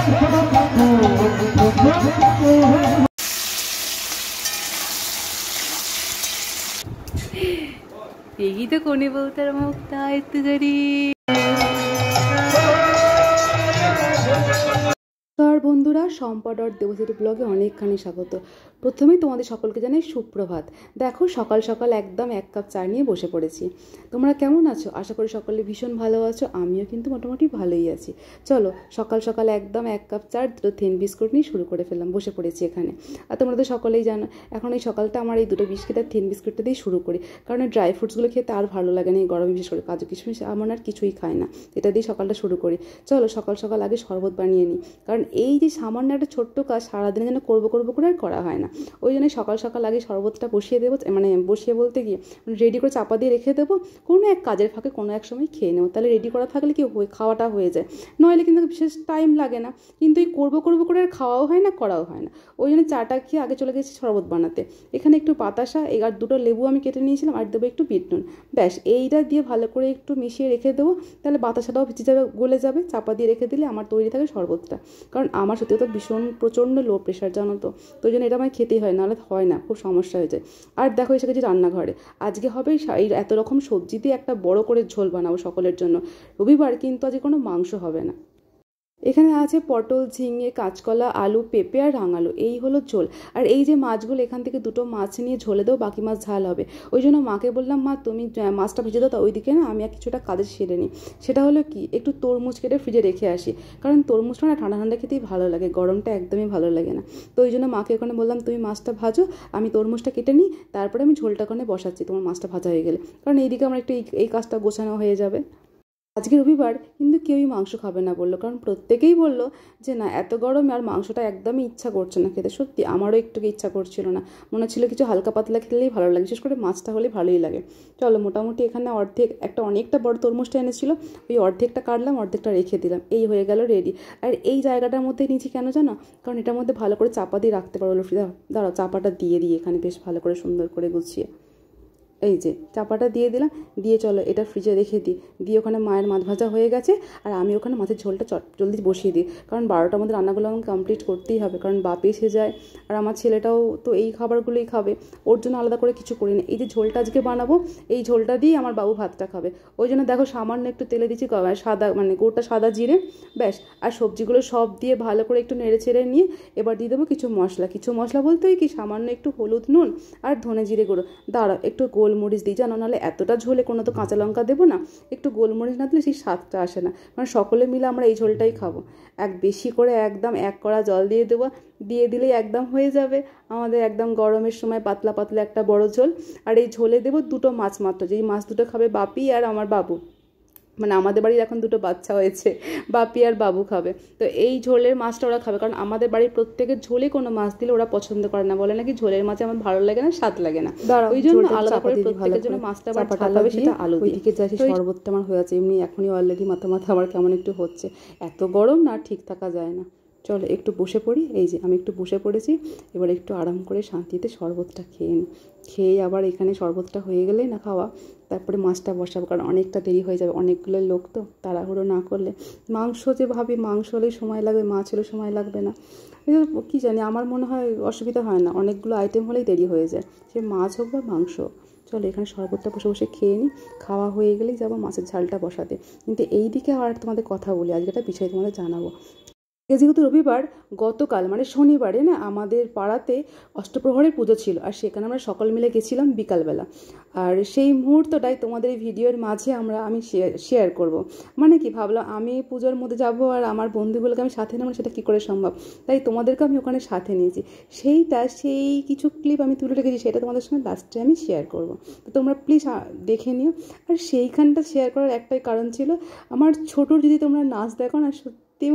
यही तो कोने बोलता मुक्ता इतनी तर बंधुरा सम्पा डट देवसिटी ब्लगे अनेकखानी स्वागत। प्रथमेই তোমাদের সকলকে জানাই সুপ্রভাত। দেখো সকাল সকাল একদম এক কাপ চা নিয়ে বসে পড়েছি। তোমরা কেমন আছো? আশা করি সকলে ভীষণ ভালো আছো। আমিও কিন্তু মোটামুটি ভালোই আছি। চলো সকাল সকাল একদম এক কাপ চা দুটো থিন বিস্কুট নিয়ে শুরু করে ফেললাম, বসে পড়েছি এখানে। আর তোমরা তো সকলেই জানো এখন এই সকালটা আমার এই দুটো বিস্কিট আর থিন বিস্কুটটা দিয়ে শুরু করি, কারণ এই ড্রাই ফ্রুটসগুলো খেতে আর ভালো লাগে না এই গরমে, বিশেষ করে কাজু কিশমিশ এমন আর কিছুই খায় না, এটা দিয়ে সকালটা শুরু করি। চলো সকাল সকাল আগে শরবত বানিয়ে নিই, কারণ এই যে সামান্য একটা ছোট্ট কাজ সারাদিনের জন্য করবো করে আর করা হয় না। ওই জন্য সকাল সকাল আগে শরবতটা বসিয়ে দেবো, মানে বসিয়ে বলতে গিয়ে রেডি করে চাপা দিয়ে রেখে দেবো, কোনো এক কাজের ফাঁকে কোনো এক সময় খেয়ে নেবো। তাহলে রেডি করা থাকলে কি খাওয়াটা হয়ে যায়, নইলে কিন্তু বিশেষ টাইম লাগে না, কিন্তু এই করবো করে আর খাওয়াও হয় না করাও হয় না। ওই জন্য চাটা খেয়ে আগে চলে গেছি শরবত বানাতে। এখানে একটু বাতাসা আর দুটো লেবু আমি কেটে নিয়েছিলাম, আর দেবো একটু বিট নুন, ব্যাস এইটা দিয়ে ভালো করে একটু মিশিয়ে রেখে দেবো। তাহলে বাতাসাটাও ভিজে যাবে, গলে যাবে, চাপা দিয়ে রেখে দিলে আমার তৈরি থাকে শরবতটা। কারণ আমার সত্যি তো ভীষণ প্রচণ্ড লো প্রেশার জানো তো, তো ওই জন্য এটা আমার খেতেই হয়, নাহলে হয় না, খুব সমস্যা হয়ে যায়। আর দেখো এসে গেছি রান্নাঘরে। আজকে হবে এই এত রকম সবজি দিয়ে একটা বড় করে ঝোল বানাবো সকলের জন্য। রবিবার কিন্তু আজকে কোনো মাংস হবে না। এখানে আছে পটল, ঝিঙে, কাঁচকলা, আলু, পেঁপে আর রাঙালু, এই হলো ঝোল। আর এই যে মাছগুলো এখান থেকে দুটো মাছ নিয়ে ঝোলে দেবো, বাকি মাছ ঝাল হবে। ওই জন্য মাকে বললাম মা তুমি মাছটা ভেজে দাও, তো ওইদিকে না আমি আর কিছুটা কাজে সেরে নিই। সেটা হলো কি, একটু তরমুজ কেটে ফ্রিজে রেখে আসি, কারণ তরমুজটা না ঠান্ডা ঠান্ডা খেতেই ভালো লাগে, গরমটা একদমই ভালো লাগে না। তো ওই জন্য মাকে ওখানে বললাম তুমি মাছটা ভাজো, আমি তরমুজটা কেটে নিই, তারপরে আমি ঝোলটা ওখানে বসাচ্ছি তোমার মাছটা ভাজা হয়ে গেলে, কারণ এইদিকে আমার একটু এই কাজটা গোছানো হয়ে যাবে। আজকে রবিবার কিন্তু কেউই মাংস খাবে না বললো, কারণ প্রত্যেকেই বললো যে না এত গরমে আর মাংসটা একদমই ইচ্ছা করছে না খেতে। সত্যি আমারও একটু ইচ্ছা করছিল না, মনে হচ্ছিলো কিছু হালকা পাতলা খেলেই ভালো লাগে, বিশেষ করে মাছটা হলে ভালোই লাগে। চলো মোটামুটি এখানে অনেকটা বড় তরমুজটা এনেছিলো, ওই অর্ধেকটা কাটলাম, অর্ধেকটা রেখে দিলাম, এই হয়ে গেল রেডি। আর এই জায়গাটার মধ্যে নিয়েছি কেন জানো, কারণ এটার মধ্যে ভালো করে চাপা দিয়ে রাখতে পারবো। দাঁড়াও চাপাটা দিয়ে দিই এখানে বেশ ভালো করে সুন্দর করে গুছিয়ে, এই যে চাপাটা দিয়ে দিলাম, দিয়ে চলো এটা ফ্রিজে রেখে দিই। দিয়ে ওখানে মায়ের মাছ ভাজা হয়ে গেছে, আর আমি ওখানে মাছের ঝোলটা জলদি বসিয়ে দিই, কারণ 12টার মধ্যে রান্নাগুলো আমাকে কমপ্লিট করতেই হবে, কারণ বাপ এসে যায় আর আমার ছেলেটাও তো এই খাবারগুলোই খাবে, ওর জন্য আলাদা করে কিছু করি না। এই যে ঝোলটা আজকে বানাবো, এই ঝোলটা দিয়েই আমার বাবু ভাতটা খাবে। ওই জন্য দেখো সামান্য একটু তেলে দিচ্ছি সাদা, মানে গোটা সাদা জিরে, ব্যাস। আর সবজিগুলো সব দিয়ে ভালো করে একটু নেড়ে ছেড়ে নিয়ে এবার দিয়ে দেবো কিছু মশলা বলতে ওই কি সামান্য একটু হলুদ, নুন আর ধনে জিরে গুঁড়ো। দাঁড়াও একটু গোলমরিচ দিই, জানো নাহলে এতটা ঝোলে কোনো তো কাঁচা লঙ্কা দেবো না, একটু গোলমরিচ না দিলে সেই স্বাদটা আসে না। মানে সকলে মিলে আমরা এই ঝোলটাই খাবো। বেশি করে একদম 1 কড়া জল দিয়ে দেবো, দিয়ে দিলেই একদম হয়ে যাবে আমাদের একদম গরমের সময় পাতলা পাতলা একটা বড় ঝোল। আর এই ঝোলে দেবো দুটো মাছ মাত্র, যেই মাছ দুটো খাবে বাপি আর আমার বাবু, মানে আমাদের বাড়ির এখন দুটো বাচ্চা হয়েছে, বাপি আর বাবু খাবে। তো এই ঝোলের মাছটা ওরা খাবে, কারণ আমাদের বাড়ির প্রত্যেকের ঝোলে কোনো মাছ দিলে ওরা পছন্দ করে না, বলে নাকি ঝোলের মাছ আমার ভালো লাগে না, স্বাদ লাগে না। ওই জন্য আলাদা করে প্রত্যেকের জন্য মাছটা আবার ঝাল হবে, সেটা আলু দিয়ে। ওইদিকে যাচ্ছি শরবতটা আমার হয়ে আছে, এমনি এখনই অলরেডি মাথা আবার কেমন একটু হচ্ছে, এত গরম না ঠিক থাকা যায় না। চলো একটু বসে পড়ি, এই যে আমি একটু বসে পড়েছি, এবার একটু আরাম করে শান্তিতে শরবতটা খেয়ে নিই। খেয়ে আবার এখানে শরবতটা হয়ে গেলেই না খাওয়া, তারপরে মাছটা বসাবো, কারণ অনেকটা দেরি হয়ে যাবে, অনেকগুলো লোক তো, তাড়াহুড়ো না করলে। মাংস যে ভাবি মাংস হলেই সময় লাগবে, মাছ হলে সময় লাগবে না, কী জানি আমার মনে হয় অসুবিধা হয় না, অনেকগুলো আইটেম হলেই দেরি হয়ে যায়, সে মাছ হোক বা মাংস। চলো এখানে শরবতটা বসে বসে খেয়ে নিই, খাওয়া হয়ে গেলেই যাবো মাছের ঝালটা বসাতে। কিন্তু এই দিকে আর তোমাদের কথা বলি, আজকে একটা বিষয় তোমাদের জানাবো। যেহেতু রবিবার, গতকাল মানে শনিবারে না আমাদের পাড়াতে অষ্টপ্রহরের পুজো ছিল, আর সেখানে আমরা সকল মিলে গেছিলাম বিকালবেলা। আর সেই মুহূর্তটাই তোমাদের এই ভিডিওর মাঝে আমি শেয়ার করব। মানে কি ভাবলাম আমি পুজোর মধ্যে যাব আর আমার বন্ধুগুলোকে আমি সাথে নেব, সেটা কী করে সম্ভব, তাই তোমাদেরকে আমি ওখানে সাথে নিয়েছি। সেই কিছু ক্লিপ আমি তুলে রেখেছি, সেটা তোমাদের সঙ্গে লাস্টে আমি শেয়ার করব। তো তোমরা প্লিজ দেখে নিও। আর সেইখানটা শেয়ার করার একটাই কারণ ছিল, আমার ছোটোর যদি তোমরা নাচ দেখো না,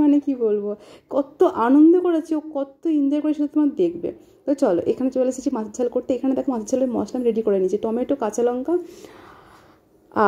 মানে কি বলবো, কত আনন্দ করেছে ও, কত এনজয় করেছে তোমার দেখবে। তো চলো এখানে চলে এসেছি মাছের ঝাল করতে। এখানে দেখো মাছের ঝালের মশলা আমি রেডি করে নিয়েছি, টমেটো, কাঁচা লঙ্কা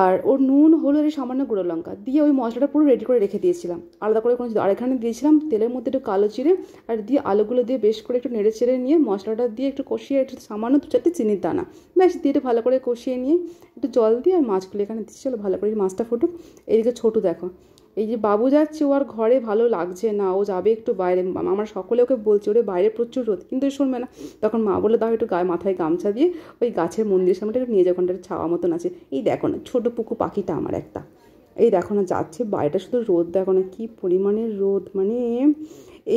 আর ওর নুন, হলুদ আর সামান্য গুঁড়ো লঙ্কা দিয়ে ওই মশলাটা পুরো রেডি করে রেখে দিয়েছিলাম আলাদা করে কোনো। আর এখানে দিয়েছিলাম তেলের মধ্যে একটু কালো জিরে, আর দিয়ে আলুগুলো দিয়ে বেশ করে একটু নেড়ে চেড়ে নিয়ে মশলাটা দিয়ে একটু কষিয়ে, একটু সামান্য 2-4টে চিনির দানা ব্যাস দিয়ে একটু ভালো করে কষিয়ে নিয়ে একটু জল দিয়ে আর মাছগুলো এখানে দিচ্ছি। চলো ভালো করে মাছটা ফুটুক। এদিকে ছোটু দেখো এই যে বাবু যাচ্ছে, ও আর ঘরে ভালো লাগছে না, ও যাবে একটু বাইরে। আমার সকলে ওকে বলছে ওরে বাইরে প্রচুর রোদ, কিন্তু শুনবে না। তখন মা বলে দাও একটু গায়ে মাথায় গামছা দিয়ে ওই গাছের মন্দিরের সামনে একটু নিয়ে, যখন একটা ছাওয়া মতন আছে। এই দেখো না ছোটো পুকু পাখিটা আমার একটা, এই দেখো না যাচ্ছে বাইরেটা, শুধু রোদ দেখো না কী পরিমাণের রোদ। মানে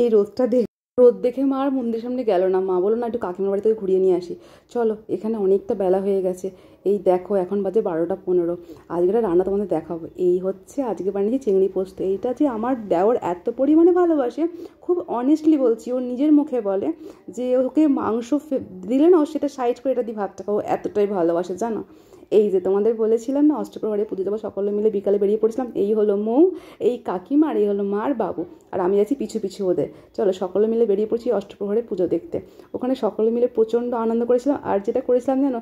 এই রোদ দেখে মা আর মন্দিরের সামনে গেল না। মা বলো না একটু কাকিমার বাড়ি থেকে ঘুরিয়ে নিয়ে আসি, চলো এখানে অনেকটা বেলা হয়ে গেছে। এই দেখো এখন বাজে 12টা 15। আজকের রান্না তোমাদের দেখাবো। এই হচ্ছে আজকে বানিয়েছি চিংড়ি পোস্ত। এইটা যে আমার দেওর এত পরিমাণে ভালোবাসে, খুব অনেস্টলি বলছি, ওর নিজের মুখে বলে যে ওকে মাংস দিলে না ও সেটা সাইড করে এটা দিয়ে ভাতটা খাবো, এতটাই ভালোবাসে জানো। এই যে তোমাদের বলেছিলাম না অষ্টপ্রহরে পুজো দেবো, সকলে মিলে বিকালে বেরিয়ে পড়েছিলাম। এই হলো মৌ, এই কাকিমা, আর এই হলো মা আর বাবু, আর আমি যাচ্ছি পিছু পিছু ওদের। চলো সকলে মিলে বেরিয়ে পড়ছি অষ্টপ্রহরে পুজো দেখতে। ওখানে সকলে মিলে প্রচণ্ড আনন্দ করেছিলাম। আর যেটা করেছিলাম জানো,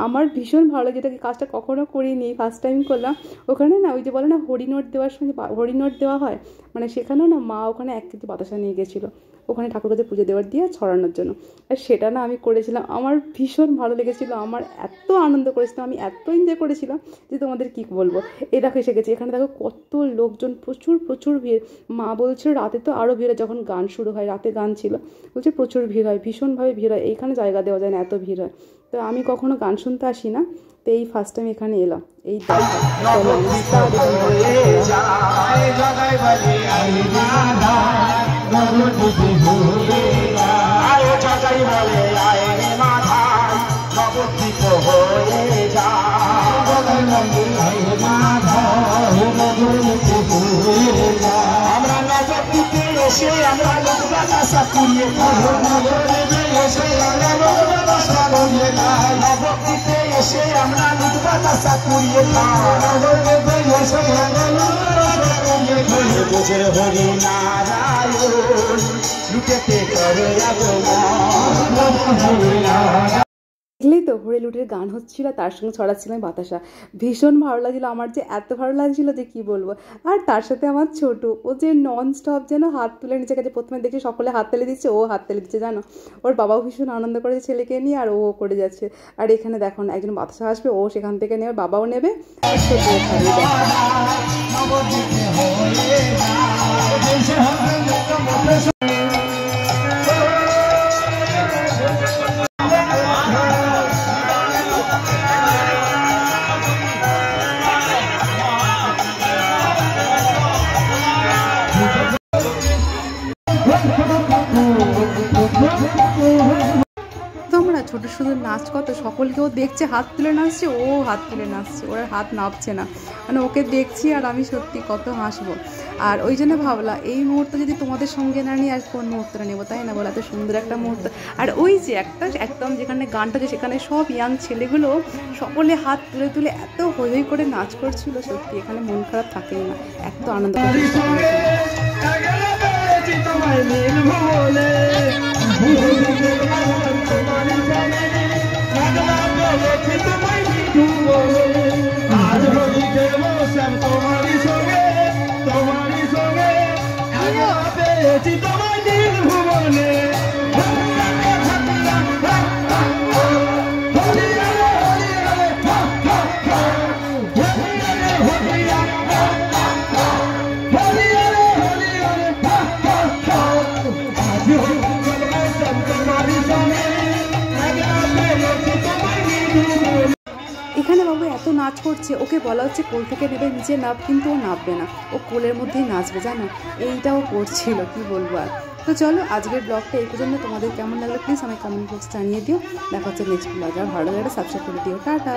আমার ভীষণ ভালো লাগে, যেটা কাজটা কখনো করিনি, ফার্স্ট টাইম করলাম। ওখানে না ওই যে বলে না হরিনোট দেওয়ার সময় হরিনোট দেওয়া হয়, মানে সেখানেও না মা ওখানে 1 কেজি বাতাসা নিয়ে গেছিলো ওখানে ঠাকুর কাছে পুজো দেওয়ার দিয়ে ছড়ানোর জন্য। আর সেটা না আমি করেছিলাম, আমার ভীষণ ভালো লেগেছিলো, আমার এত আনন্দ করেছিলাম, আমি এত এনজয় করেছিলাম যে তোমাদের কী বলবো। এই দেখো এসে গেছি, এখানে দেখো কত লোকজন, প্রচুর প্রচুর ভিড়। মা বলছিল রাতে তো আরও ভিড় হয়, যখন গান শুরু হয়, রাতে গান ছিল, বলছে প্রচুর ভিড় হয়, ভীষণভাবে ভিড় হয়, এইখানে জায়গা দেওয়া যায় না, এত ভিড় হয়। তো আমি কখনো গান শুনতে আসি না, তো এই ফার্স্ট টাইম এখানে এলাম। এই আমরা নবদ্বীপে এসে আমরা বাতাসা কুড়িয়ে নবদ্বীপে এসে আমরা বাতাসা কুড়িয়ে বুঝের হরি নারায়ণ লুটেতে করে দেখলেই তো হরে লুটের গান হচ্ছিল, তার সঙ্গে ছড়াচ্ছিলাম বাতাসা। ভীষণ ভালো লাগছিলো, আমার যে এত ভালো লাগছিলো যে কি বলবো। আর তার সাথে আমার ছোটু, ও যে নন স্টপ যেন হাত তুলে নিচে গেছে। প্রথমে দেখছি সকলে হাত তালি দিচ্ছে, ও হাত তালি দিচ্ছে জানো। ওর বাবাও ভীষণ আনন্দ করেছে ছেলেকে নিয়ে, আর ও করে যাচ্ছে। আর এখানে দেখো না একজন বাতাসা আসবে, ও সেখান থেকে নেবে, বাবাও নেবে, আর ছোটুও খাবে। তোমরা ছোট শুধু নাচ কত, সকলকে ও দেখছে হাত তুলে নাচছে, ও হাত তুলে নাচছে, ওর হাত নাপছে না, মানে ওকে দেখছি আর আমি সত্যি কত হাসবো। আর ওই জন্য ভাবলাম এই মুহূর্তে যদি তোমাদের সঙ্গে না নিই আর কোন মুহূর্তটা নেবো, তাই না বলো? এত সুন্দর একটা মুহূর্ত। আর ওই যে একটা একদম যেখানে গানটা আছে সেখানে সব ইয়াং ছেলেগুলো সকলে হাত তুলে তুলে এত হই হই করে নাচ করছিল, সত্যি এখানে মন খারাপ থাকেই না, এত আনন্দ করছিল। এখানে বাবু এত নাচ করছে, ওকে বলা হচ্ছে কোল থেকে নেবে নিচে নাপ, কিন্তু ও নামবে না, ও কোলের মধ্যেই নাচবে জানো। এইটাও করছিল, কি বলবো আর। তো চলো আজকের ব্লগটা এই পর্যন্ত। তোমাদের কেমন লাগলো প্লিজ আমায় কমেন্ট বক্সে জানিয়ে দিও। দেখা হচ্ছে নেক্সট ব্লগে। আর ভালো লাগলে সাবস্ক্রাইব করে দিও। টাটা।